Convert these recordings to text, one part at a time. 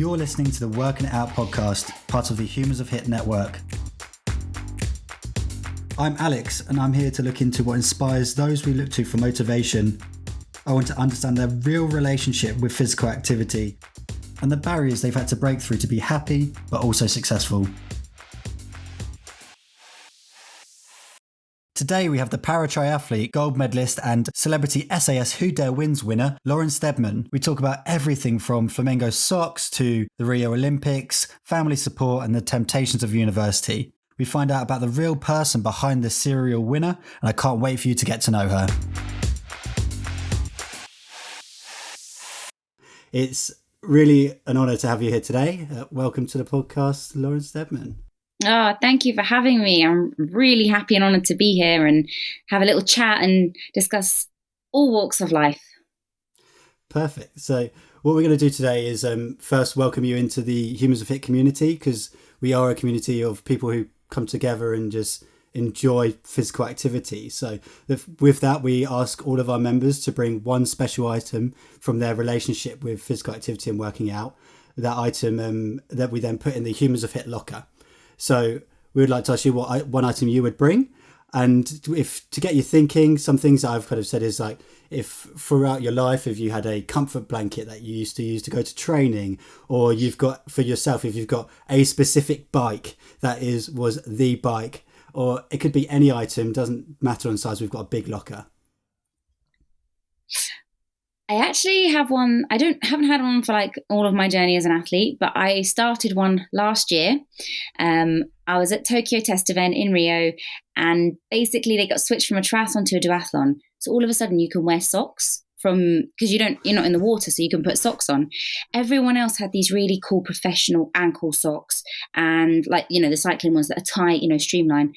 You're listening to the Working It Out podcast, part of the Humans of Hit network. I'm Alex, and I'm here to look into what inspires those we look to for motivation. I want to understand their real relationship with physical activity and the barriers they've had to break through to be happy, but also successful. Today we have the para-triathlete, gold medalist and celebrity SAS Who Dare Wins winner, Lauren Steadman. We talk about everything from flamingo socks to the Rio Olympics, family support and the temptations of university. We find out about the real person behind the serial winner, and I can't wait for you to get to know her. It's really an honour to have you here today. Welcome to the podcast, Lauren Steadman. Oh, thank you for having me. I'm really happy and honoured to be here and have a little chat and discuss all walks of life. Perfect. So what we're going to do today is first welcome you into the Humans of Hit community, because we are a community of people who come together and just enjoy physical activity. So with that, we ask all of our members to bring one special item from their relationship with physical activity and working out. That item that we then put in the Humans of Hit locker. So we would like to ask you what one item you would bring. And if to get you thinking, some things that I've kind of said is like, if throughout your life, if you had a comfort blanket that you used to use to go to training, or you've got for yourself, if you've got a specific bike that was the bike, or it could be any item, doesn't matter on size, we've got a big locker. I actually have one. Haven't had one for like all of my journey as an athlete, but I started one last year. I was at Tokyo Test Event in Rio, and basically they got switched from a triathlon to a duathlon. So all of a sudden you can wear socks because you're not in the water, so you can put socks on. Everyone else had these really cool professional ankle socks, and like the cycling ones that are tight, streamlined.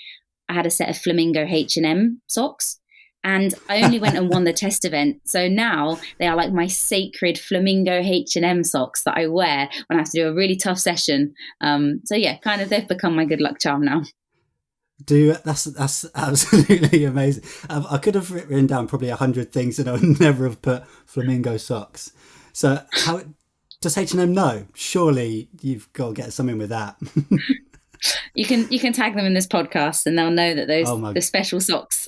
I had a set of flamingo H&M socks. And I only went and won the test event. So now they are like my sacred flamingo H&M socks that I wear when I have to do a really tough session. So yeah, kind of they've become my good luck charm now. That's absolutely amazing. I could have written down probably 100 things and I would never have put flamingo socks. So how does H&M know? Surely you've got to get something with that. You can tag them in this podcast and they'll know that the special socks.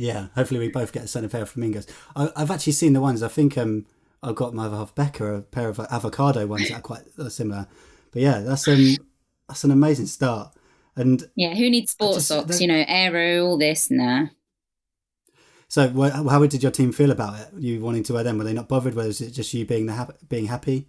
Yeah, hopefully we both get sent a pair of flamingos. I've actually seen the ones. I think I've got my other half Becca a pair of avocado ones that are quite similar. But yeah, that's an amazing start. And yeah, who needs sports socks? Aero, all this, nah. So how did your team feel about it? You wanting to wear them? Were they not bothered? Was it just you being happy?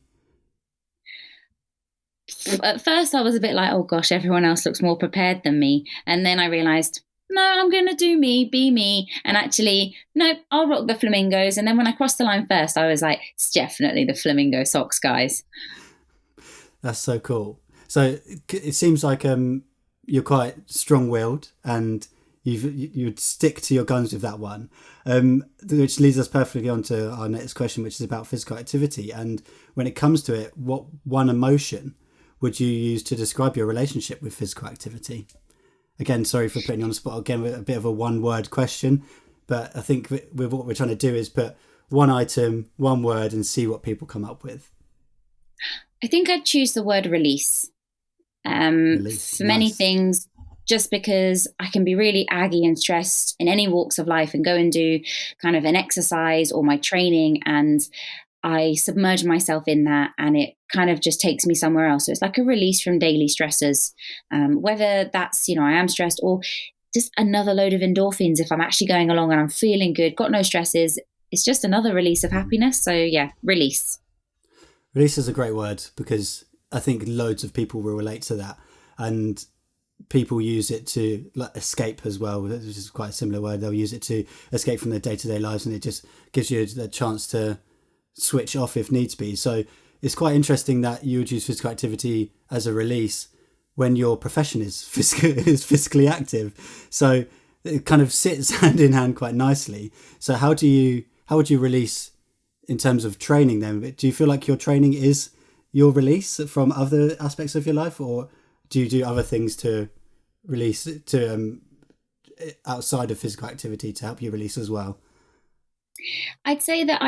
At first, I was a bit like, oh gosh, everyone else looks more prepared than me. And then I realised, no, I'm going to do me, be me. And actually, no, I'll rock the flamingos. And then when I crossed the line first, I was like, it's definitely the flamingo socks, guys. That's so cool. So it seems like you're quite strong-willed and you'd stick to your guns with that one, which leads us perfectly on to our next question, which is about physical activity. And when it comes to it, what one emotion would you use to describe your relationship with physical activity? Again, sorry for putting you on the spot again with a bit of a one-word question, but I think with what we're trying to do is put one item, one word, and see what people come up with. I think I'd choose the word release. For many things, just because I can be really aggy and stressed in any walks of life and go and do kind of an exercise or my training, and I submerge myself in that and it kind of just takes me somewhere else. So it's like a release from daily stressors, whether that's, I am stressed or just another load of endorphins if I'm actually going along and I'm feeling good, got no stresses. It's just another release of happiness. So yeah, release. Release is a great word because I think loads of people will relate to that. And people use it to escape as well, which is quite a similar word. They'll use it to escape from their day-to-day lives, and it just gives you the chance to switch off if needs be. So it's quite interesting that you would use physical activity as a release when your profession is physically active. So it kind of sits hand in hand quite nicely. So how would you release in terms of training then? Do you feel like your training is your release from other aspects of your life, or do you do other things to release outside of physical activity to help you release as well? I'd say that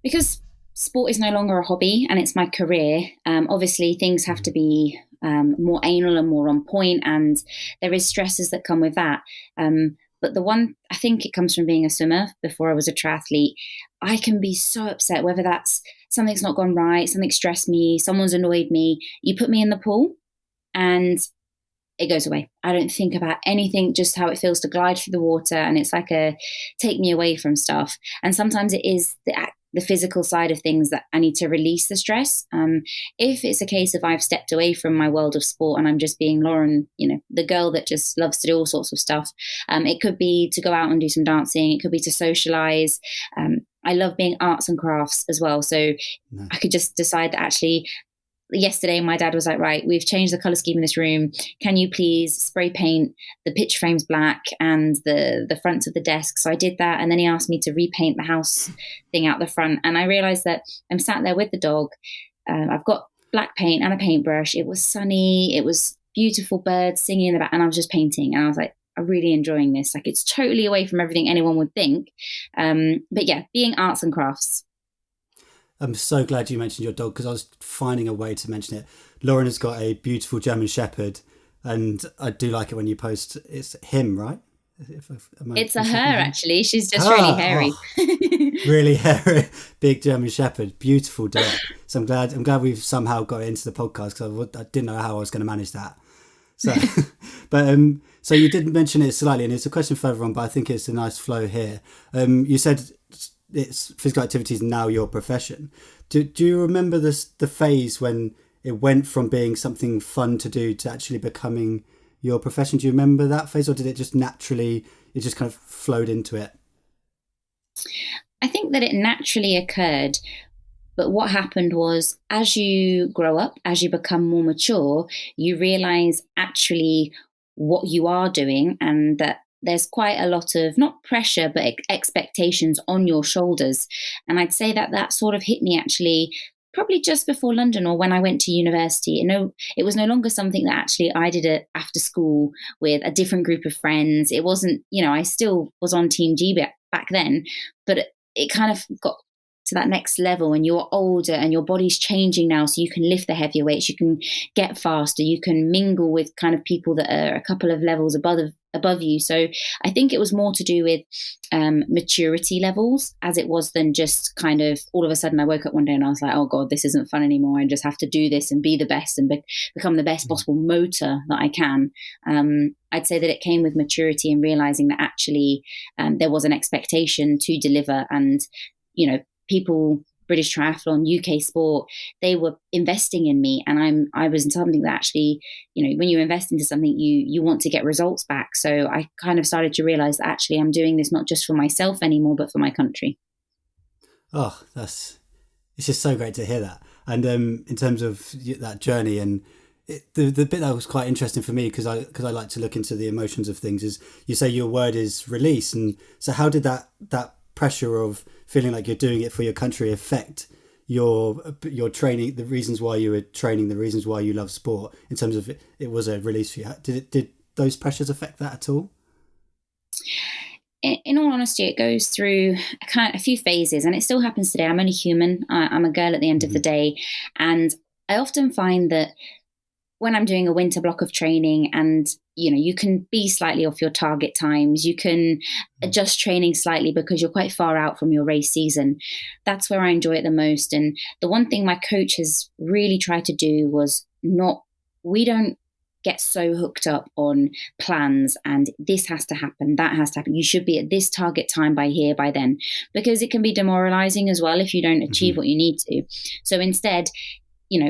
because sport is no longer a hobby and it's my career. Obviously, things have to be more anal and more on point, and there is stresses that come with that. But the one, I think it comes from being a swimmer before I was a triathlete. I can be so upset, whether that's something's not gone right, something stressed me, someone's annoyed me. You put me in the pool and it goes away. I don't think about anything, just how it feels to glide through the water. And it's like a take me away from stuff. And sometimes it is the physical side of things that I need to release the stress. If it's a case of I've stepped away from my world of sport and I'm just being Lauren, the girl that just loves to do all sorts of stuff. It could be to go out and do some dancing. It could be to socialize. I love being arts and crafts as well. So No. I could just decide that actually yesterday my dad was like, right, we've changed the color scheme in this room. Can you please spray paint the picture frames black and the fronts of the desk? So I did that. And then he asked me to repaint the house thing out the front. And I realized that I'm sat there with the dog. I've got black paint and a paintbrush. It was sunny. It was beautiful birds singing in the back. And I was just painting. And I was like, I'm really enjoying this. Like, it's totally away from everything anyone would think. But yeah, being arts and crafts. I'm so glad you mentioned your dog, because I was finding a way to mention it. Lauren has got a beautiful German Shepherd, and I do like it when you post. It's him, right? It's a her, actually. She's just really hairy. Really hairy, big German Shepherd, beautiful dog. So I'm glad we've somehow got it into the podcast, because I didn't know how I was going to manage that. So, but so you did mention it slightly, and it's a question further on, but I think it's a nice flow here. You said it's physical activity is now your profession. Do you remember the phase when it went from being something fun to do to actually becoming your profession? Do you remember that phase, or did it just naturally, it just kind of flowed into it? I think that it naturally occurred. But what happened was, as you grow up, as you become more mature, you realize actually what you are doing, and that there's quite a lot of not pressure, but expectations on your shoulders. And I'd say that sort of hit me actually probably just before London, or when I went to university. It was no longer something that actually I did it after school with a different group of friends. It wasn't, I still was on Team G back then, but it kind of got to that next level, and you're older and your body's changing now, so you can lift the heavier weights, you can get faster, you can mingle with kind of people that are a couple of levels above you. So I think it was more to do with maturity levels as it was than just kind of all of a sudden I woke up one day and I was like, oh God, this isn't fun anymore. I just have to do this and be the best and become the best possible motor that I can. I'd say that it came with maturity and realizing that actually there was an expectation to deliver, and people, British Triathlon, UK Sport, they were investing in me, and I was in something that actually, when you invest into something, you want to get results back. So I kind of started to realize that actually I'm doing this not just for myself anymore, but for my country. Oh, it's just so great to hear that. And in terms of that journey, and the bit that was quite interesting for me, because I like to look into the emotions of things, is you say your word is release. And so how did that pressure of feeling like you're doing it for your country affect your training, the reasons why you were training, the reasons why you love sport, in terms of it was a release for you? Did those pressures affect that at all? In all honesty, it goes through a few phases, and it still happens today. I'm only human. I'm a girl at the end of the day, and I often find that when I'm doing a winter block of training, and you can be slightly off your target times, you can adjust training slightly because you're quite far out from your race season. That's where I enjoy it the most. And the one thing my coach has really tried to do was we don't get so hooked up on plans and this has to happen, that has to happen. You should be at this target time by here, by then, because it can be demoralizing as well if you don't achieve what you need to. So instead,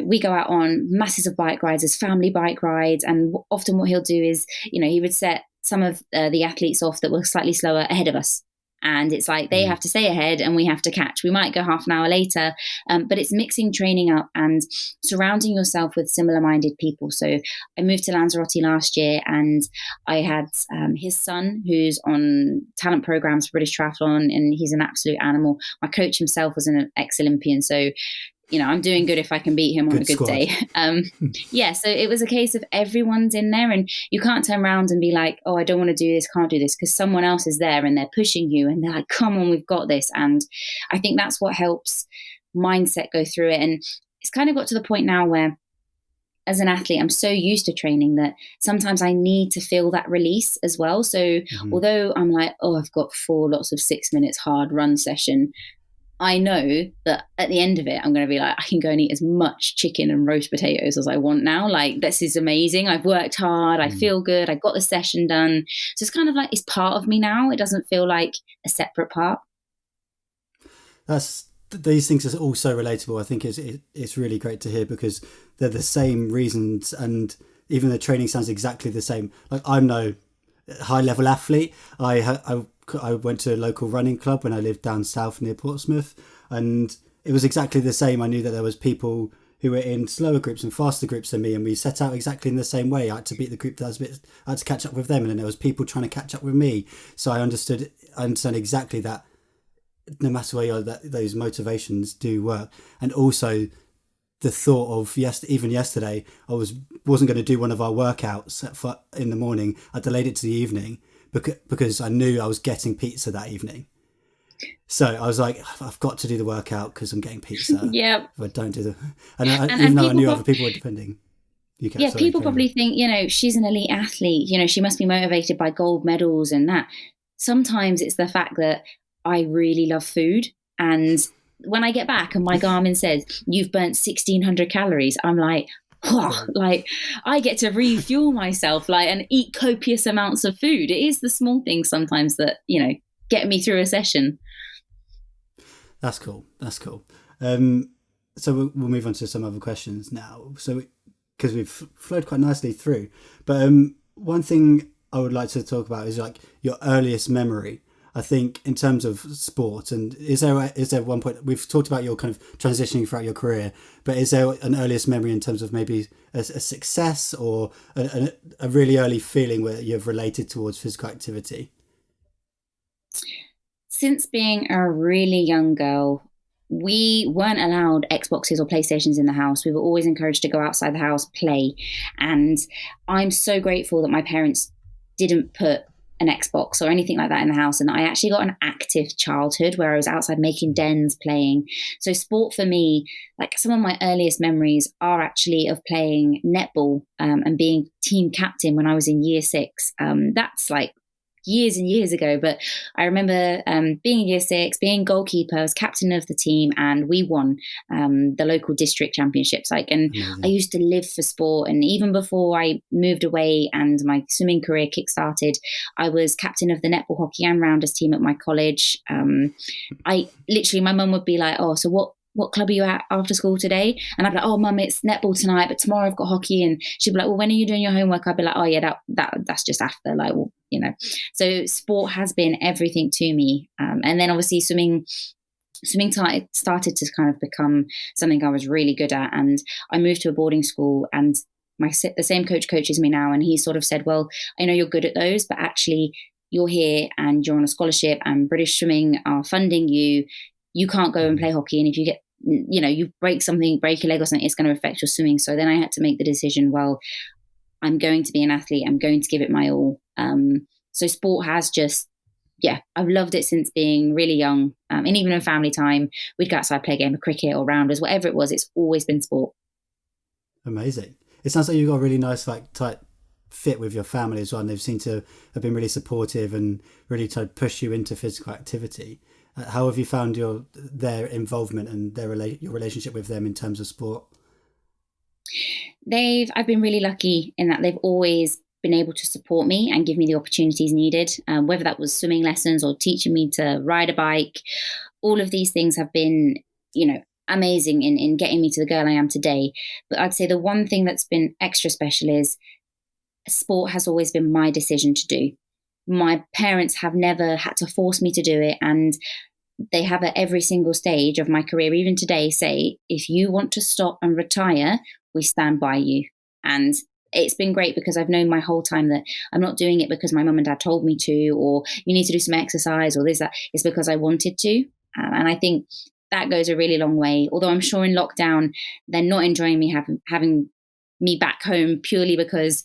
we go out on masses of bike rides as family bike rides. And often what he'll do is, he would set some of the athletes off that were slightly slower ahead of us. And it's like they have to stay ahead and we have to catch. We might go half an hour later, but it's mixing training up and surrounding yourself with similar-minded people. So I moved to Lanzarote last year, and I had his son who's on talent programs for British Triathlon, and he's an absolute animal. My coach himself was an ex-Olympian, so I'm doing good if I can beat him on a good day. So it was a case of everyone's in there, and you can't turn around and be like, oh, I don't want to do this, can't do this, because someone else is there and they're pushing you and they're like, come on, we've got this. And I think that's what helps mindset go through it. And it's kind of got to the point now where, as an athlete, I'm so used to training that sometimes I need to feel that release as well. So although I'm like, oh, I've got 4 lots of 6 minutes hard run session, I know that at the end of it, I'm going to be like, I can go and eat as much chicken and roast potatoes as I want now. Like, this is amazing. I've worked hard. I feel good. I got the session done. So it's kind of like, it's part of me now. It doesn't feel like a separate part. These things are all so relatable. I think it's really great to hear, because they're the same reasons, and even the training sounds exactly the same. Like, I'm no high level athlete. I went to a local running club when I lived down south near Portsmouth, and it was exactly the same. I knew that there was people who were in slower groups and faster groups than me, and we set out exactly in the same way. I had to beat the group that was I had to catch up with them, and then there was people trying to catch up with me. So I understand exactly that. No matter where you are, that those motivations do work. And also the thought of even yesterday, I wasn't going to do one of our workouts in the morning. I delayed it to the evening because I knew I was getting pizza that evening. So I was like, I've got to do the workout because I'm getting pizza. Yeah. If I don't do even though I knew other people were defending. People probably think, she's an elite athlete. She must be motivated by gold medals and that. Sometimes it's the fact that I really love food, and when I get back and my Garmin says you've burnt 1,600 calories, I'm like, oh, like I get to refuel myself, and eat copious amounts of food. It is the small things sometimes that get me through a session. That's cool. So we'll move on to some other questions now. So because we've flowed quite nicely through, but one thing I would like to talk about is like your earliest memory. I think in terms of sport, and is there one point, we've talked about your kind of transitioning throughout your career, but is there an earliest memory in terms of maybe a success or a really early feeling where you've related towards physical activity? Since being a really young girl, we weren't allowed Xboxes or PlayStations in the house. We were always encouraged to go outside the house, play. And I'm so grateful that my parents didn't put an Xbox or anything like that in the house, and I actually got an active childhood where I was outside making dens, playing. So sport for me, like some of my earliest memories are actually of playing netball and being team captain when I was in year 6. That's like years and years ago, but I remember being in year 6, being goalkeeper, I was captain of the team, and we won the local district championships. And I used to live for sport, and even before I moved away and my swimming career kick-started, I was captain of the netball, hockey and rounders team at my college. I literally, my mum would be like, oh, so what club are you at after school today? And I'd be like, oh, mum, it's netball tonight, but tomorrow I've got hockey. And she'd be like, well, when are you doing your homework? I'd be like, oh yeah, that's just after, So sport has been everything to me. And then obviously swimming started to kind of become something I was really good at. And I moved to a boarding school, and the same coach coaches me now. And he sort of said, well, I know you're good at those, but actually you're here and you're on a scholarship and British Swimming are funding you. You can't go and play hockey. And if you get, you break your leg or something, it's going to affect your swimming. So then I had to make the decision, well, I'm going to be an athlete. I'm going to give it my all. So sport has just, I've loved it since being really young. And even in family time, we'd go outside, play a game of cricket or rounders, whatever it was, it's always been sport. Amazing. It sounds like you've got a really nice, tight fit with your family as well. And they've seemed to have been really supportive and really tried to push you into physical activity. How have you found their involvement and your relationship with them in terms of sport? I've been really lucky in that they've always been able to support me and give me the opportunities needed, whether that was swimming lessons or teaching me to ride a bike. All of these things have been, amazing in getting me to the girl I am today. But I'd say the one thing that's been extra special is sport has always been my decision to do. My parents have never had to force me to do it, and they have at every single stage of my career, even today, say, if you want to stop and retire, we stand by you. And it's been great because I've known my whole time that I'm not doing it because my mum and dad told me to, or you need to do some exercise or this, that. It's because I wanted to. And I think that goes a really long way. Although I'm sure in lockdown, they're not enjoying me having me back home purely because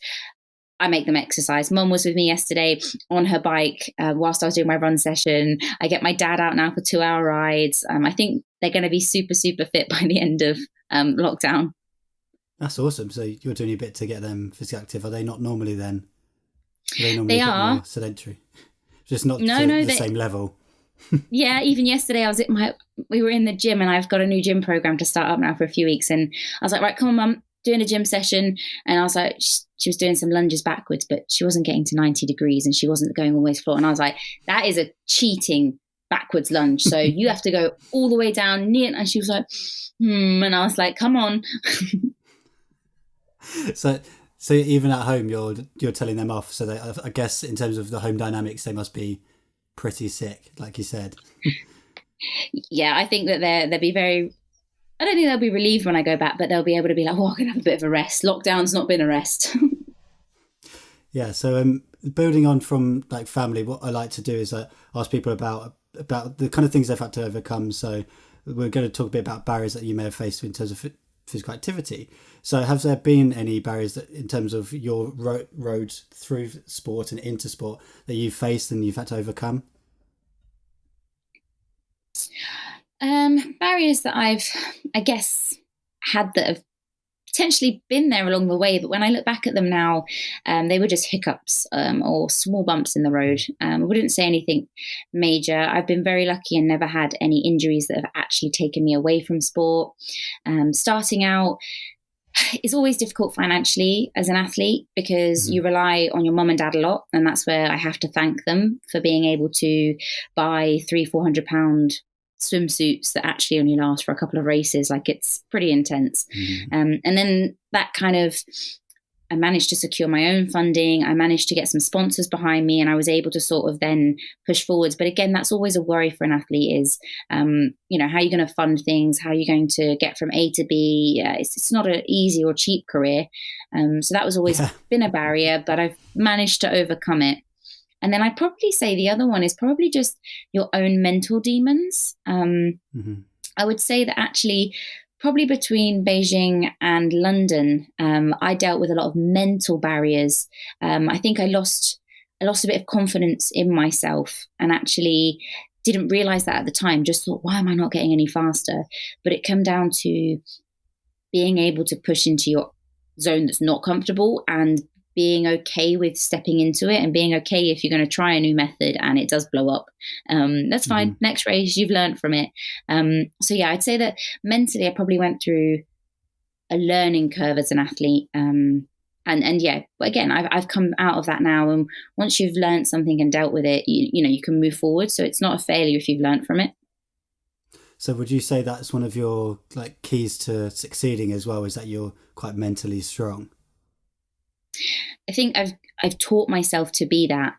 I make them exercise. Mum was with me yesterday on her bike whilst I was doing my run session. I get my dad out now for 2-hour rides. I think they're going to be super, super fit by the end of lockdown. That's awesome. So you're doing a bit to get them physically active. Are they not normally then? Are they normally They a bit are. more sedentary? Just not No, to no, the same level. yeah, even yesterday we were in the gym, and I've got a new gym program to start up now for a few weeks. And I was like, right, come on, mum, doing a gym session. And I was like, she was doing some lunges backwards, but she wasn't getting to 90 degrees and she wasn't going all the way to the floor. And I was like, that is a cheating backwards lunge. So you have to go all the way down near. And she was like, and I was like, come on. So even at home, you're telling them off. So I guess in terms of the home dynamics, they must be pretty sick, like you said. Yeah, I think that they'll be very. I don't think they'll be relieved when I go back, but they'll be able to be like, "Oh, I'm gonna have a bit of a rest. Lockdown's not been a rest." Yeah. So building on from like family, what I like to do is ask people about the kind of things they've had to overcome. So we're going to talk a bit about barriers that you may have faced in terms of physical activity. So have there been any barriers that, in terms of your road through sport and into sport, that you've faced and you've had to overcome? Barriers that I guess, had that have potentially been there along the way, but when I look back at them now, they were just hiccups or small bumps in the road. I wouldn't say anything major. I've been very lucky and never had any injuries that have actually taken me away from sport. Starting out, it's always difficult financially as an athlete because you rely on your mum and dad a lot, and that's where I have to thank them for being able to buy £300-400 swimsuits that actually only last for a couple of races. Like, it's pretty intense. And then that kind of, I managed to secure my own funding. I managed to get some sponsors behind me, and I was able to sort of then push forwards. But again, that's always a worry for an athlete is, how are you going to fund things? How are you going to get from A to B? It's not an easy or cheap career. So that was always been a barrier, but I've managed to overcome it. And then I'd probably say the other one is probably just your own mental demons. I would say that actually, probably between Beijing and London, I dealt with a lot of mental barriers. I think I lost a bit of confidence in myself, and actually didn't realize that at the time. Just thought, why am I not getting any faster? But it came down to being able to push into your zone that's not comfortable, and being okay with stepping into it, and being okay if you're going to try a new method and it does blow up. That's fine. Next race, you've learned from it. So yeah, I'd say that mentally I probably went through a learning curve as an athlete. And yeah, again, I've come out of that now. And once you've learned something and dealt with it, you can move forward. So it's not a failure if you've learned from it. So would you say that's one of your like keys to succeeding as well, is that you're quite mentally strong? I think I've taught myself to be that,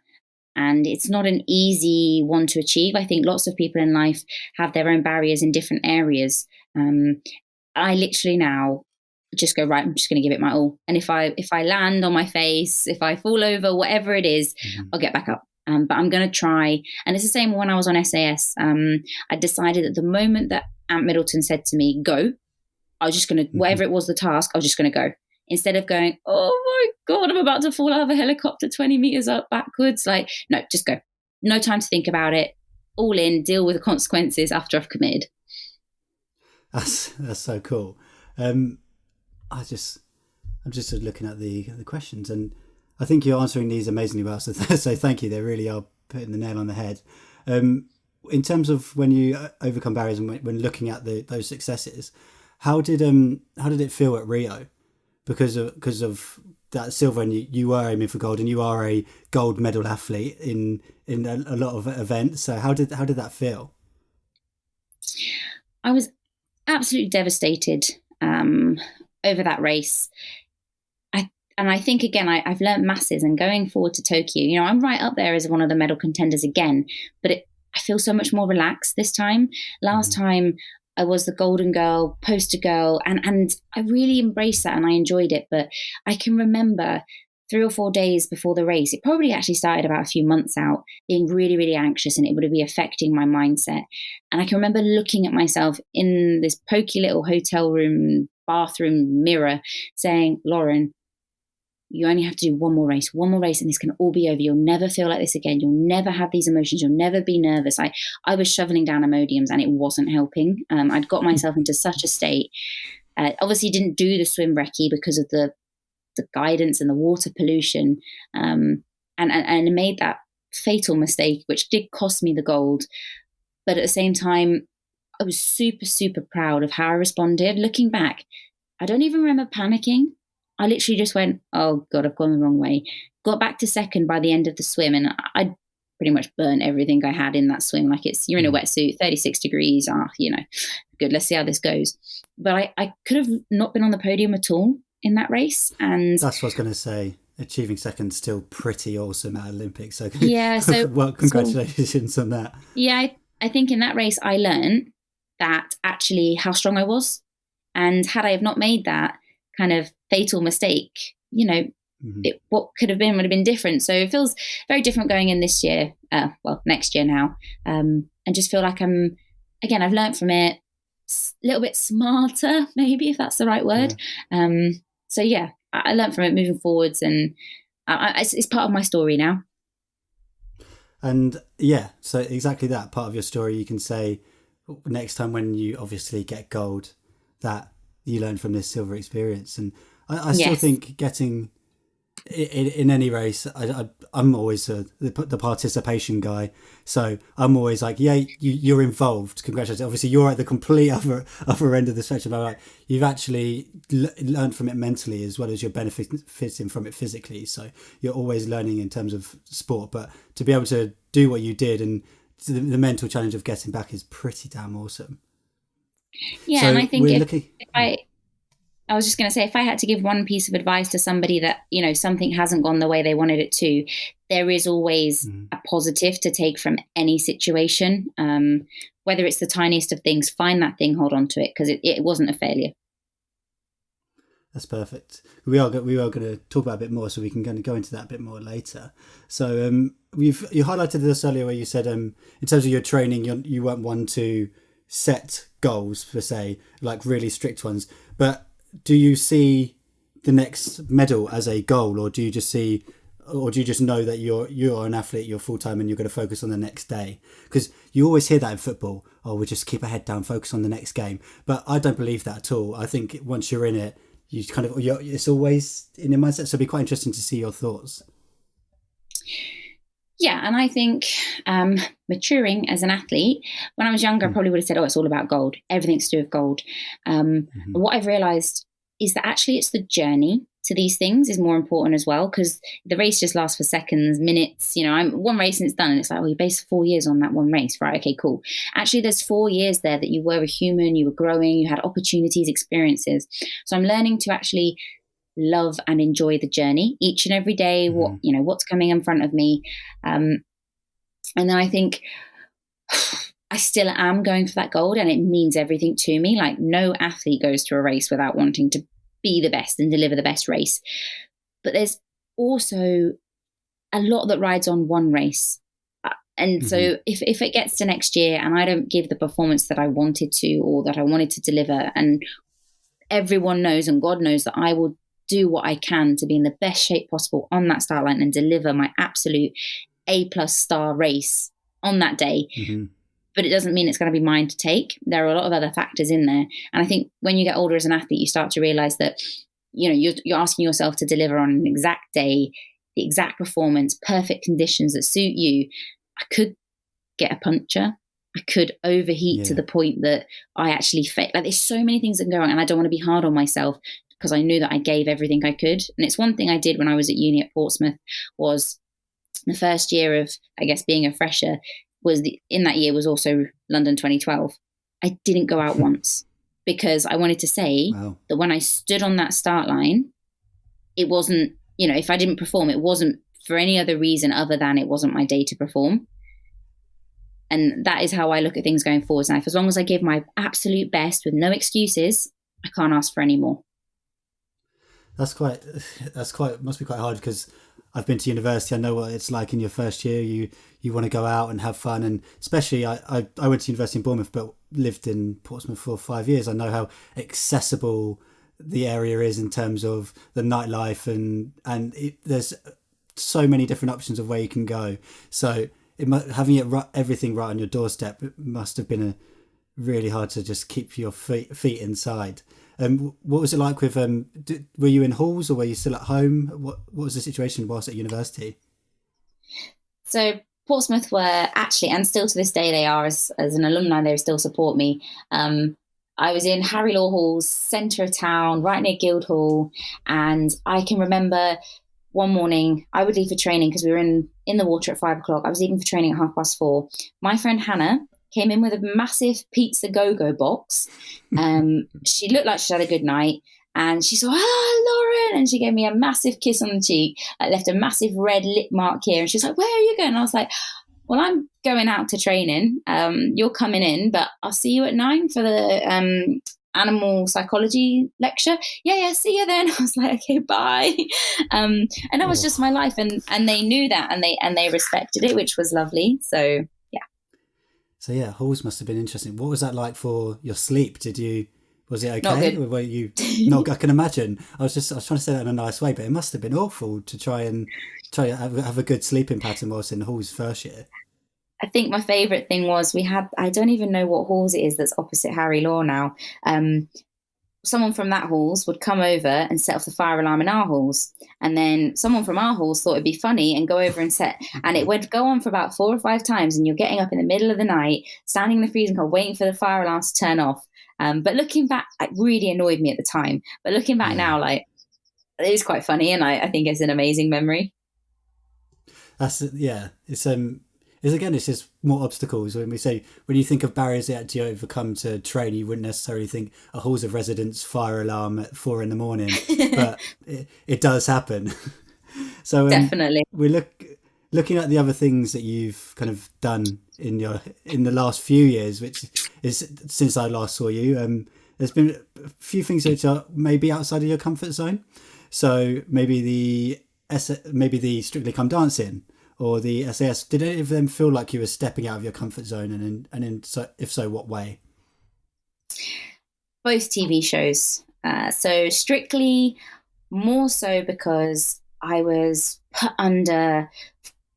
and it's not an easy one to achieve. I think lots of people in life have their own barriers in different areas. I literally now just go, right, I'm just going to give it my all, and if I land on my face, if I fall over, whatever it is, I'll get back up. But I'm going to try. And it's the same when I was on SAS. I decided that the moment that Ant Middleton said to me, go, I was just going to, whatever it was the task, I was just going to go. Instead of going, oh my God, I'm about to fall out of a helicopter 20 meters up backwards. Like, no, just go. No time to think about it. All in, deal with the consequences after I've committed. That's so cool. I'm just looking at the questions, and I think you're answering these amazingly well. So thank you. They really are putting the nail on the head. In terms of when you overcome barriers and when looking at those successes, how did it feel at Rio? Because of that silver, and you were aiming for gold, and you are a gold medal athlete in a lot of events. So how did that feel? I was absolutely devastated over that race. I think, again, I've learned masses, and going forward to Tokyo, I'm right up there as one of the medal contenders again, but I feel so much more relaxed this time. Last time I was the golden girl, poster girl, and I really embraced that and I enjoyed it. But I can remember 3 or 4 days before the race, it probably actually started about a few months out, being really, really anxious, and it would be affecting my mindset. And I can remember looking at myself in this pokey little hotel room, bathroom mirror, saying, Lauren, you only have to do one more race, and this can all be over. You'll never feel like this again. You'll never have these emotions. You'll never be nervous. I was shoveling down Imodiums and it wasn't helping. I'd got myself into such a state. Obviously didn't do the swim recce because of the guidance and the water pollution, and made that fatal mistake, which did cost me the gold. But at the same time, I was super, super proud of how I responded. Looking back, I don't even remember panicking. I literally just went, oh God, I've gone the wrong way. Got back to second by the end of the swim, and I pretty much burnt everything I had in that swim. Like, you're in a wetsuit, 36 degrees, good, let's see how this goes. But I could have not been on the podium at all in that race. And that's what I was going to say. Achieving second still pretty awesome at Olympics. So yeah, so well, congratulations on that. Yeah, I think in that race I learned that actually how strong I was. And had I have not made that kind of fatal mistake, what could have been would have been different. So it feels very different going in this year, next year now, and just feel like I've learned from it, a little bit smarter, maybe, if that's the right word. Yeah. So yeah, I learned from it moving forwards, and it's part of my story now. And yeah, so exactly that part of your story, you can say next time when you obviously get gold, that you learn from this silver experience. And I still think getting in any race, I'm always the participation guy. So I'm always like, yeah, you're involved. Congratulations. Obviously, you're at the complete other end of the spectrum. But like, you've actually learned from it mentally as well as you're benefiting from it physically. So you're always learning in terms of sport. But to be able to do what you did, and the mental challenge of getting back, is pretty damn awesome. Yeah, so, and I think I was just going to say, if I had to give one piece of advice to somebody that, something hasn't gone the way they wanted it to, there is always a positive to take from any situation. Whether it's the tiniest of things, find that thing, hold on to it, because it wasn't a failure. That's perfect. We are going to talk about a bit more, so we can go into that a bit more later. So you highlighted this earlier where you said in terms of your training, you weren't one to set goals per se, like really strict ones. But do you see the next medal as a goal, or do you just know that you're an athlete, you're full time, and you're going to focus on the next day? Because you always hear that in football. Oh, we just keep our head down, focus on the next game. But I don't believe that at all. I think once you're in it, you it's always in your mindset. So it'd be quite interesting to see your thoughts. Yeah, and I think maturing as an athlete, when I was younger, I probably would have said, oh, it's all about gold. Everything's to do with gold. And what I've realised is that actually it's the journey to these things is more important as well, because the race just lasts for seconds, minutes. I'm one race and it's done, and it's like, oh, you based 4 years on that one race, right? Okay, cool. Actually, there's 4 years there that you were a human, you were growing, you had opportunities, experiences. So I'm learning to actually love and enjoy the journey each and every day, what's coming in front of me. And then I think I still am going for that gold, and it means everything to me. Like, no athlete goes to a race without wanting to be the best and deliver the best race. But there's also a lot that rides on one race. And so if it gets to next year and I don't give the performance that I wanted to, or that I wanted to deliver, and everyone knows and God knows that I will do what I can to be in the best shape possible on that start line and deliver my absolute A+ star race on that day. But it doesn't mean it's going to be mine to take. There are a lot of other factors in there. And I think when you get older as an athlete, you start to realize that, you're asking yourself to deliver on an exact day, the exact performance, perfect conditions that suit you. I could get a puncture. I could overheat to the point that I actually fail. Like, there's so many things that can go wrong, and I don't want to be hard on myself, because I knew that I gave everything I could. And it's one thing I did when I was at uni at Portsmouth, was the first year of, I guess, being a fresher, in that year was also London 2012. I didn't go out once, because I wanted to say that when I stood on that start line, it wasn't, if I didn't perform, it wasn't for any other reason other than it wasn't my day to perform. And that is how I look at things going forward. And as long as I give my absolute best with no excuses, I can't ask for any more. Must be quite hard, because I've been to university. I know what it's like in your first year. You want to go out and have fun, and especially I went to university in Bournemouth, but lived in Portsmouth for 5 years. I know how accessible the area is in terms of the nightlife, there's so many different options of where you can go. So having everything right on your doorstep, it must have been really hard to just keep your feet inside. What was it like with were you in halls or were you still at home? What was the situation whilst at university? So Portsmouth were actually, and still to this day they are, as an alumni, they still support me. I was in Harry Law Hall's centre of town, right near Guildhall, and I can remember one morning I would leave for training because we were in the water at 5 o'clock. I was leaving for training at 4:30. My friend Hannah came in with a massive pizza go-go box. She looked like she had a good night. And she said, Lauren, and she gave me a massive kiss on the cheek. I left a massive red lip mark here. And she was like, where are you going? And I was like, well, I'm going out to training. You're coming in, but I'll see you at 9 for the animal psychology lecture. Yeah, see you then. I was like, okay, bye. And that was just my life. And they knew that, and they respected it, which was lovely. So, yeah. So, yeah, halls must have been interesting. What was that like for your sleep? Was it okay? Not good. Or were you I can imagine. I was trying to say that in a nice way, but it must have been awful to try to have a good sleeping pattern whilst in halls first year. I think my favourite thing was I don't even know what halls it is that's opposite Harry Law now. Someone from that halls would come over and set off the fire alarm in our halls. And then someone from our halls thought it'd be funny and go over and and it would go on for about 4 or 5 times. And you're getting up in the middle of the night, standing in the freezing cold, waiting for the fire alarm to turn off. But looking back, it really annoyed me at the time. But looking back now, like, it is quite funny, and I think it's an amazing memory. It's just more obstacles. When you think of barriers that you overcome to train, you wouldn't necessarily think a halls of residence fire alarm at 4 a.m, but it does happen. So definitely, we're looking at the other things that you've kind of done in the last few years, which is since I last saw you. There's been a few things which are maybe outside of your comfort zone. So maybe the Strictly Come Dancing or the SAS. Did any of them feel like you were stepping out of your comfort zone, if so, what way? Both TV shows. So Strictly, more so because I was put under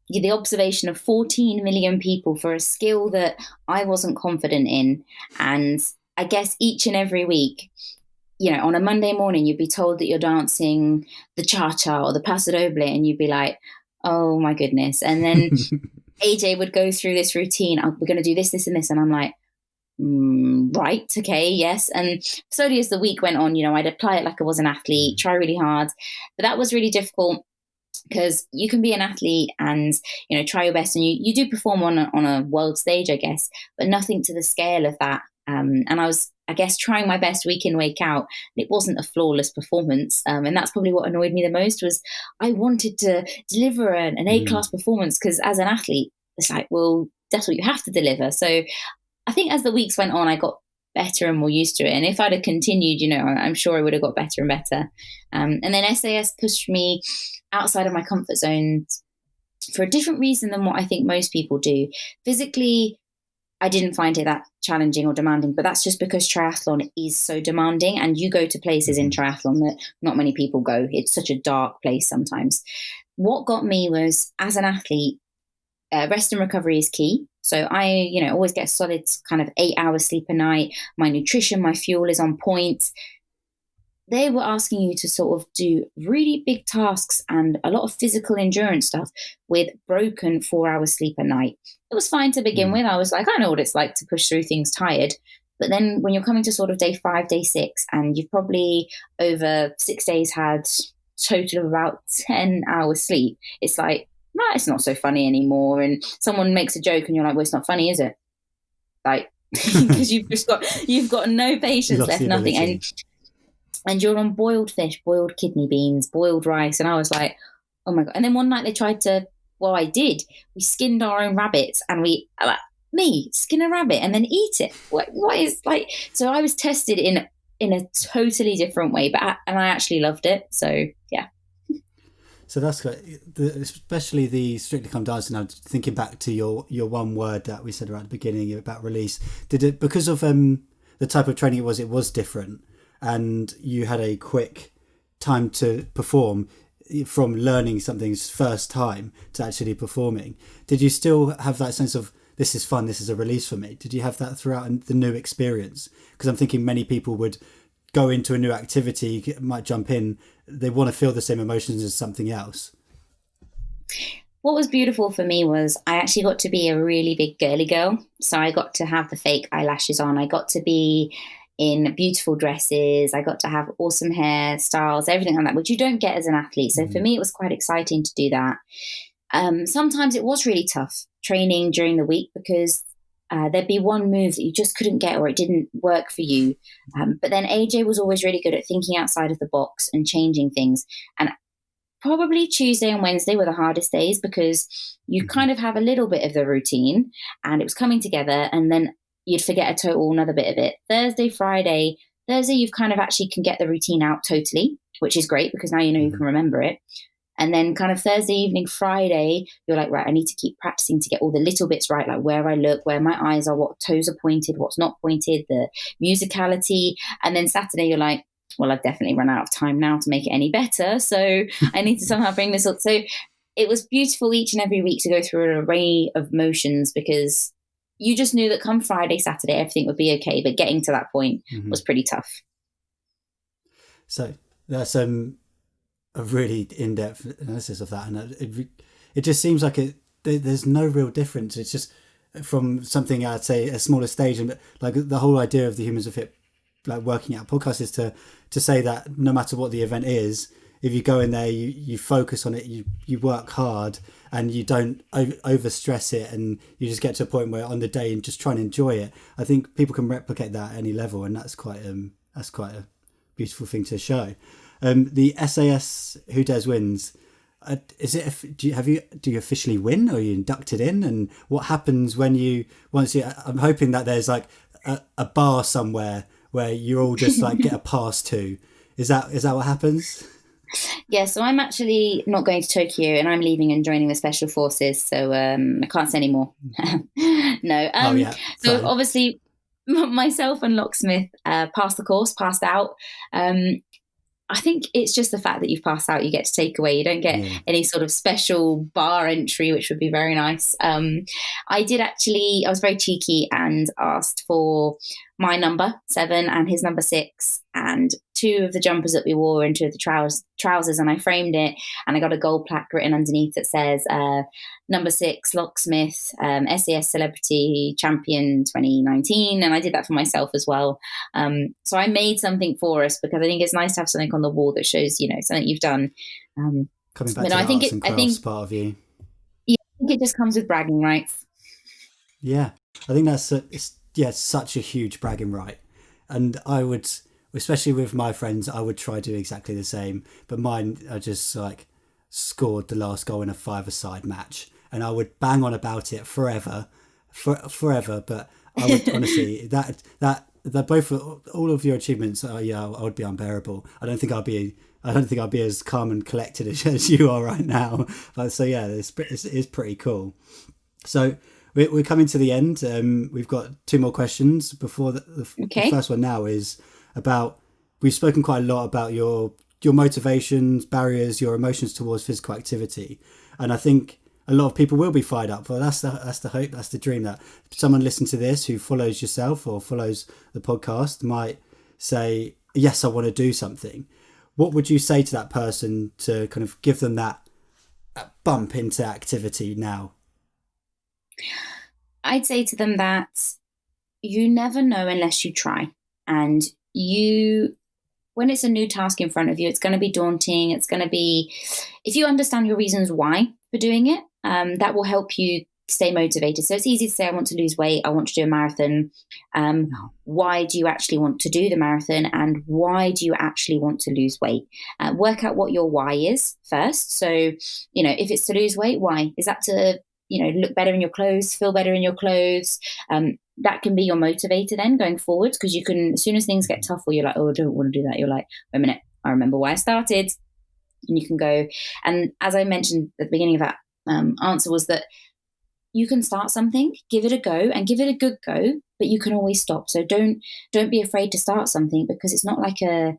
the observation of 14 million people for a skill that I wasn't confident in. And I guess each and every week, on a Monday morning, you'd be told that you're dancing the cha-cha or the paso doble, and you'd be like, oh my goodness. And then AJ would go through this routine. Oh, we're going to do this, this, and this. And I'm like, right, okay, yes. And slowly as the week went on, I'd apply it like I was an athlete, try really hard. But that was really difficult because you can be an athlete and, try your best. And you do perform on a world stage, I guess, but nothing to the scale of that. And I was, I guess, trying my best week in, week out. And it wasn't a flawless performance. And that's probably what annoyed me the most was I wanted to deliver an A-class performance because as an athlete, it's like, well, that's what you have to deliver. So I think as the weeks went on, I got better and more used to it. And if I'd have continued, I'm sure I would have got better and better. And then SAS pushed me outside of my comfort zone for a different reason than what I think most people do. Physically, I didn't find it that challenging or demanding, but that's just because triathlon is so demanding and you go to places in triathlon that not many people go. It's such a dark place sometimes. What got me was, as an athlete, rest and recovery is key. So I, always get a solid kind of 8 hours sleep a night. My nutrition, my fuel is on point. They were asking you to sort of do really big tasks and a lot of physical endurance stuff with broken 4 hours sleep a night. It was fine to begin with. I was like, I know what it's like to push through things tired. But then when you're coming to sort of day 5, day 6, and you've probably over 6 days had total of about 10 hours sleep, it's like, right, it's not so funny anymore. And someone makes a joke and you're like, well, it's not funny, is it? Like, because you've got no patience left, nothing. And you're on boiled fish, boiled kidney beans, boiled rice. And I was like, oh my God. And then one night they tried to, well, I did. We skinned our own rabbits and skin a rabbit and then eat it. What is like, so I was tested in a totally different way, and I actually loved it. So yeah. So that's good. Especially the Strictly Come Dancing. Now, thinking back to your one word that we said right at the beginning about release, did it, because of the type of training it was different. and you had a quick time to perform from learning something's first time to actually performing. Did you still have that sense of, this is fun, this is a release for me? Did you have that throughout the new experience? Because I'm thinking many people would go into a new activity, might jump in, they want to feel the same emotions as something else. What was beautiful for me was I actually got to be a really big girly girl. So I got to have the fake eyelashes on. I got to be in beautiful dresses. I got to have awesome hairstyles, everything like that, which you don't get as an athlete. So for me, it was quite exciting to do that. Sometimes it was really tough training during the week because there'd be one move that you just couldn't get or it didn't work for you. But then AJ was always really good at thinking outside of the box and changing things. And probably Tuesday and Wednesday were the hardest days because you kind of have a little bit of the routine and it was coming together, and then you'd forget a total another bit of it. Thursday, you've kind of actually can get the routine out totally, which is great because now you know you can remember it. And then kind of Thursday evening, Friday, you're like, right, I need to keep practicing to get all the little bits right, like where I look, where my eyes are, what toes are pointed, what's not pointed, the musicality. And then Saturday, you're like, well, I've definitely run out of time now to make it any better. So I need to somehow bring this up. So it was beautiful each and every week to go through an array of motions because you just knew that come Friday, Saturday, everything would be okay. But getting to that point was pretty tough. So that's a really in-depth analysis of that. And it just seems like there's no real difference. It's just from something, I'd say, a smaller stage. And like the whole idea of the Humans Are Fit, like working out podcast, is to say that no matter what the event is, if you go in there, you focus on it, you work hard, and you don't over stress it, and you just get to a point where on the day and just try and enjoy it. I think people can replicate that at any level, and that's quite a beautiful thing to show. The SAS Who Dares Wins. Do you officially win, or are you inducted in? And what happens when I'm hoping that there's like a bar somewhere where you all just like get a pass to. Is that what happens? Yeah, so I'm actually not going to Tokyo, and I'm leaving and joining the Special Forces, so I can't say any more. No. So fine. Obviously, myself and Locksmith passed the course, passed out. I think it's just the fact that you've passed out, you get to take away. You don't get any sort of special bar entry, which would be very nice. I was very cheeky and asked for my number 7 and his number 6 and 2 of the jumpers that we wore into the trousers, and I framed it, and I got a gold plaque written underneath that says number 6 Locksmith SAS Celebrity Champion 2019, and I did that for myself as well. So I made something for us because I think it's nice to have something on the wall that shows something you've done. Coming back to the arts and crafts part of you. Yeah, I think it just comes with bragging rights. Yeah, I think that's such a huge bragging right, and I would, especially with my friends, I would try to do exactly the same. But mine, I just like scored the last goal in a 5-a-side match, and I would bang on about it forever. But I would honestly that both all of your achievements, I would be unbearable. I don't think I'll be as calm and collected as you are right now. But so yeah, it's pretty cool. So we're coming to the end. We've got 2 more questions before the first one now is about, we've spoken quite a lot about your motivations, barriers, your emotions towards physical activity. And I think a lot of people will be fired up. Well, that's the hope, that's the dream, that someone listening to this who follows yourself or follows the podcast might say, yes, I want to do something. What would you say to that person to kind of give them that bump into activity now? I'd say to them that you never know unless you try. And when it's a new task in front of you, it's going to be daunting. It's going to be, if you understand your reasons why for doing it, that will help you stay motivated. So it's easy to say, I want to lose weight, I want to do a marathon. Why do you actually want to do the marathon, and why do you actually want to lose weight? Work out what your why is first. So, if it's to lose weight, why? Is that to look better in your clothes, feel better in your clothes? That can be your motivator then going forward, because you can, as soon as things get tough or you're like, oh, I don't want to do that, you're like, wait a minute, I remember why I started. And you can go. And as I mentioned at the beginning of that answer, was that you can start something, give it a go, and give it a good go, but you can always stop. So don't be afraid to start something, because it's not like a,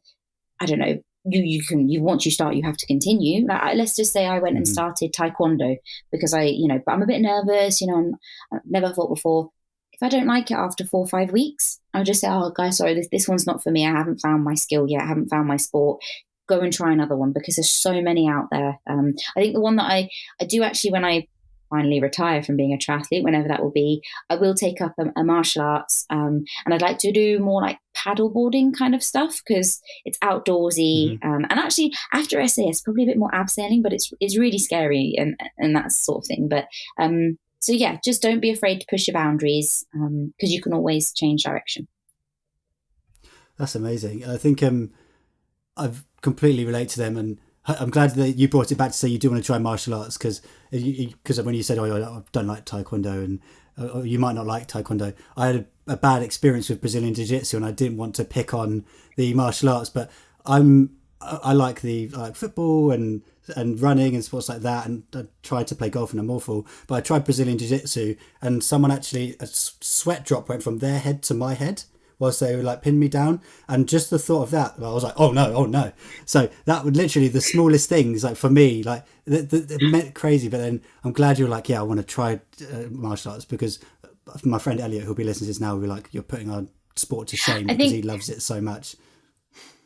I don't know, once you start, you have to continue. Like, let's just say I went and started taekwondo because but I'm a bit nervous, I've never fought before. If I don't like it after 4 or 5 weeks, I'll just say, oh guys, sorry, this one's not for me. I haven't found my skill yet. I haven't found my sport. Go and try another one, because there's so many out there. I think the one that I do actually, when I finally retire from being a triathlete, whenever that will be, I will take up a martial arts, and I'd like to do more like paddleboarding kind of stuff, because it's outdoorsy, and actually after SAS probably a bit more abseiling, but it's really scary and that sort of thing. But so yeah, just don't be afraid to push your boundaries, because you can always change direction. That's amazing. I think I've completely relate to them, and I'm glad that you brought it back to say you do want to try martial arts, because when you said, oh, I don't like taekwondo, and or you might not like taekwondo, I had a bad experience with Brazilian jiu-jitsu, and I didn't want to pick on the martial arts, but I like football and running and sports like that, and I tried to play golf and I'm awful, but I tried Brazilian jiu-jitsu, and someone actually, a sweat drop went from their head to my head whilst they were pinned me down, and just the thought of that, I was like, oh no. So that would literally, the smallest things, for me, it meant crazy. But then I'm glad you're like, yeah, I want to try martial arts, because my friend Elliot, who'll be listening to this now, will be like, you're putting our sport to shame, because he loves it so much.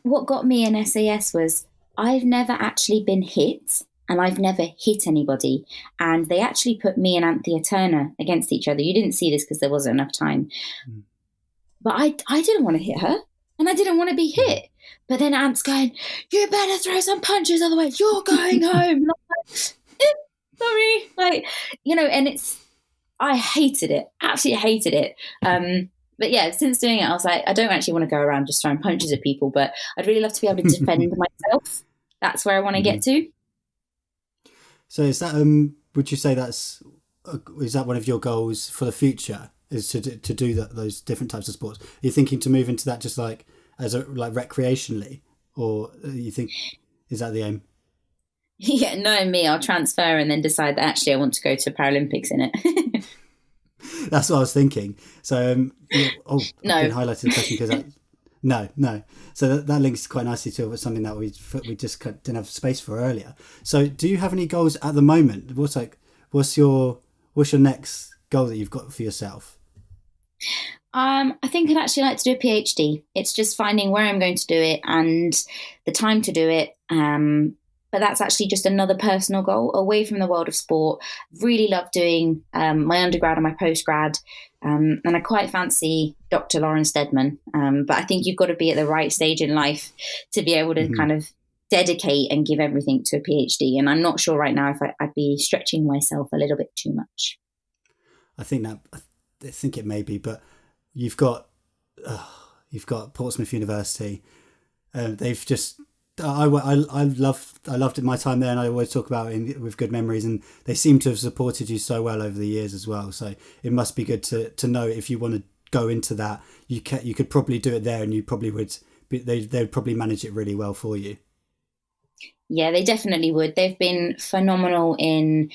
What got me in SAS was I've never actually been hit, and I've never hit anybody. And they actually put me and Anthea Turner against each other. You didn't see this because there wasn't enough time. But I didn't want to hit her, and I didn't want to be hit. But then Ant's going, you better throw some punches, otherwise you're going home. And I'm like, sorry. And I hated it, absolutely hated it. But yeah, since doing it, I was like, I don't actually want to go around just throwing punches at people, but I'd really love to be able to defend myself. That's where I want to get to. So is that, would you say is that one of your goals for the future? Is to do those different types of sports? Are you thinking to move into that just recreationally, or you think, is that the aim? Yeah, knowing me, I'll transfer and then decide that actually I want to go to Paralympics in it. That's what I was thinking. So no. I've been highlighting the question because no. So that links quite nicely to something that we just didn't have space for earlier. So do you have any goals at the moment? What's your next goal that you've got for yourself? I think I'd actually like to do a PhD. It's just finding where I'm going to do it and the time to do it. But that's actually just another personal goal away from the world of sport. Really love doing my undergrad and my postgrad. And I quite fancy Dr. Lauren Steadman. But I think you've got to be at the right stage in life to be able to kind of dedicate and give everything to a PhD. And I'm not sure right now if I'd be stretching myself a little bit too much. I think it may be, but you've got Portsmouth University. They've just I loved my time there, and I always talk about it with good memories. And they seem to have supported you so well over the years as well. So it must be good to know if you want to go into that, you could probably do it there, and you probably would. They'd probably manage it really well for you. Yeah, they definitely would. They've been phenomenal in,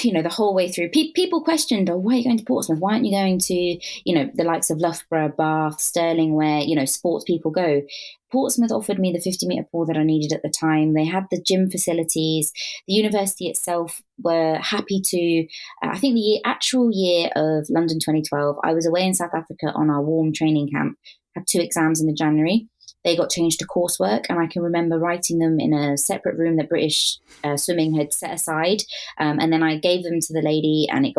the whole way through. People questioned, why are you going to Portsmouth? Why aren't you going to, the likes of Loughborough, Bath, Stirling, where, sports people go? Portsmouth offered me the 50-metre pool that I needed at the time. They had the gym facilities. The university itself were happy to, I think the actual year of London 2012, I was away in South Africa on our warm training camp, had 2 exams in the January. They got changed to coursework, and I can remember writing them in a separate room that British Swimming had set aside. And then I gave them to the lady, and it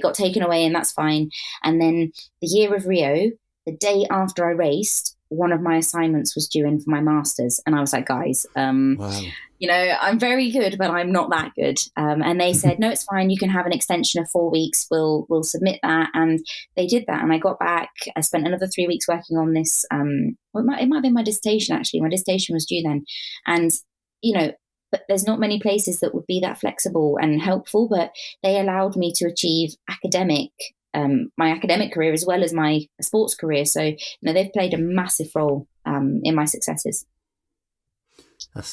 got taken away, and that's fine. And then the year of Rio, the day after I raced, one of my assignments was due in for my master's. And I was like, guys, wow. I'm very good, but I'm not that good. And they said, no, it's fine. You can have an extension of 4 weeks. We'll submit that. And they did that. And I got back. I spent another 3 weeks working on this. It might have been my dissertation, actually. My dissertation was due then. And, but there's not many places that would be that flexible and helpful, but they allowed me to achieve my academic career as well as my sports career. So, they've played a massive role in my successes. Like I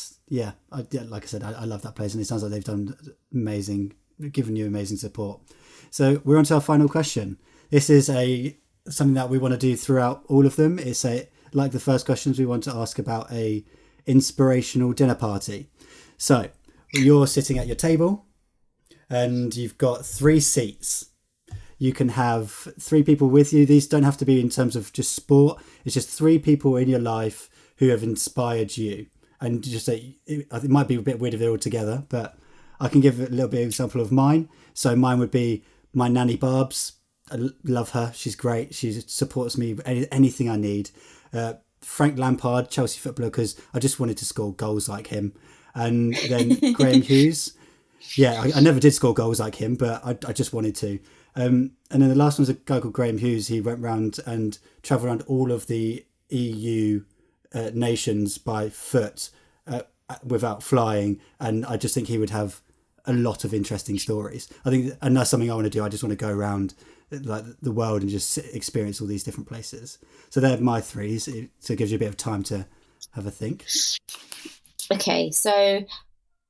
said, I love that place, and it sounds like they've done amazing given you amazing support. So we're on to our final question. This is something that we want to do throughout all of them. It's like the first questions, we want to ask about a inspirational dinner party. So you're sitting at your table and you've got 3 seats. You can have 3 people with you. These don't have to be in terms of just sport. It's just 3 people in your life who have inspired you. And just say, it might be a bit weird if they're all together, but I can give a little bit of example of mine. So mine would be my nanny Barb's. I love her. She's great. She supports me with anything I need. Frank Lampard, Chelsea footballer, because I just wanted to score goals like him. And then Graham Hughes. Yeah, I never did score goals like him, but I just wanted to. And then the last one was a guy called Graham Hughes. He went round and travelled around all of the EU nations by foot without flying. And I just think he would have a lot of interesting stories. I think, and that's something I want to do. I just want to go around like the world and just experience all these different places. So they're my 3s. So it gives you a bit of time to have a think. Okay, so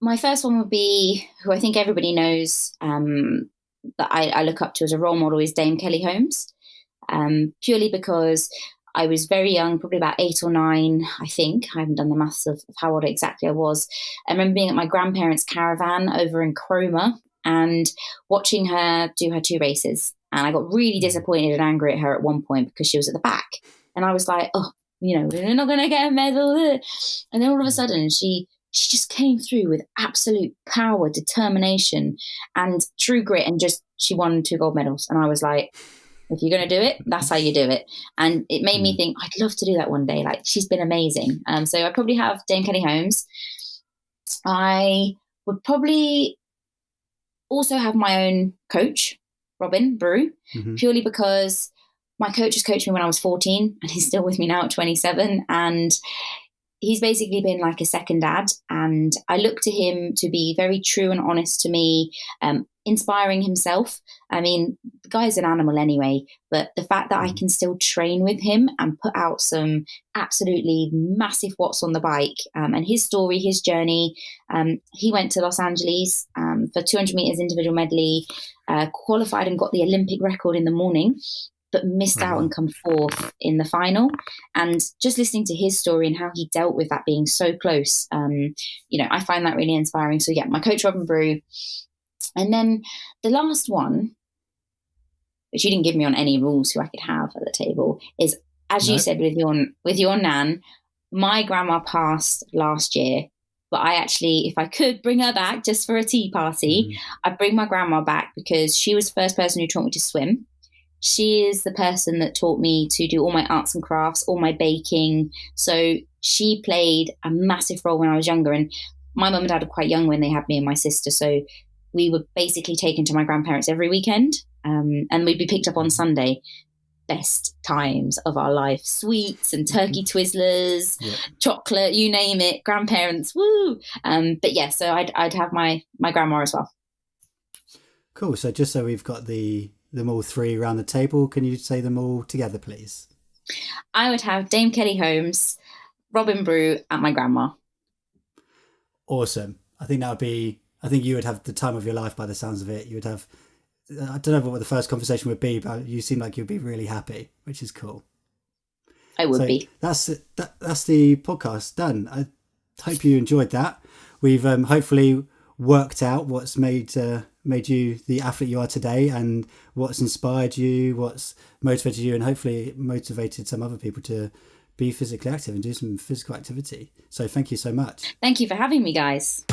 my first one would be, who I think everybody knows, that I look up to as a role model, is Dame Kelly Holmes, purely because I was very young, probably about 8 or 9, I think. I haven't done the maths of how old exactly I was. I remember being at my grandparents' caravan over in Cromer and watching her do her 2 races. And I got really disappointed and angry at her at one point because she was at the back. And I was like, oh, we're not going to get a medal. And then all of a sudden she just came through with absolute power, determination and true grit. And she won 2 gold medals. And I was like, if you're going to do it, that's how you do it. And it made me think, I'd love to do that one day. Like, she's been amazing. So I probably have Dame Kelly Holmes. I would probably also have my own coach, Robin Brew, purely because my coach has coached me when I was 14 and he's still with me now at 27. And he's basically been like a second dad. And I look to him to be very true and honest to me, inspiring himself. I mean, the guy's an animal anyway, but the fact that I can still train with him and put out some absolutely massive watts on the bike, and his story, his journey, he went to Los Angeles for 200 meters individual medley, qualified and got the Olympic record in the morning, but missed out and come 4th in the final. And just listening to his story and how he dealt with that being so close, I find that really inspiring. So yeah, my coach, Robin Brew. And then the last one, which you didn't give me on any rules who I could have at the table, is, as you said with your nan, my grandma passed last year, but I actually, if I could bring her back just for a tea party, I'd bring my grandma back because she was the first person who taught me to swim. She is the person that taught me to do all my arts and crafts, all my baking. So she played a massive role when I was younger. And my mum and dad were quite young when they had me and my sister. So we were basically taken to my grandparents every weekend, and we'd be picked up on Sunday. Best times of our life. Sweets and turkey Twizzlers, chocolate, you name it. Grandparents, woo! But yeah, so I'd have my grandma as well. Cool. So just so we've got them all 3 around the table, can you say them all together, please? I would have Dame Kelly Holmes, Robin Brew, and my grandma. Awesome. I think you would have the time of your life by the sounds of it. You would have, I don't know what the first conversation would be, but you seem like you'd be really happy, which is cool. I would be. That's the podcast done. I hope you enjoyed that. We've hopefully worked out what's made you the athlete you are today, and what's inspired you, what's motivated you, and hopefully motivated some other people to be physically active and do some physical activity. So thank you so much. Thank you for having me, guys.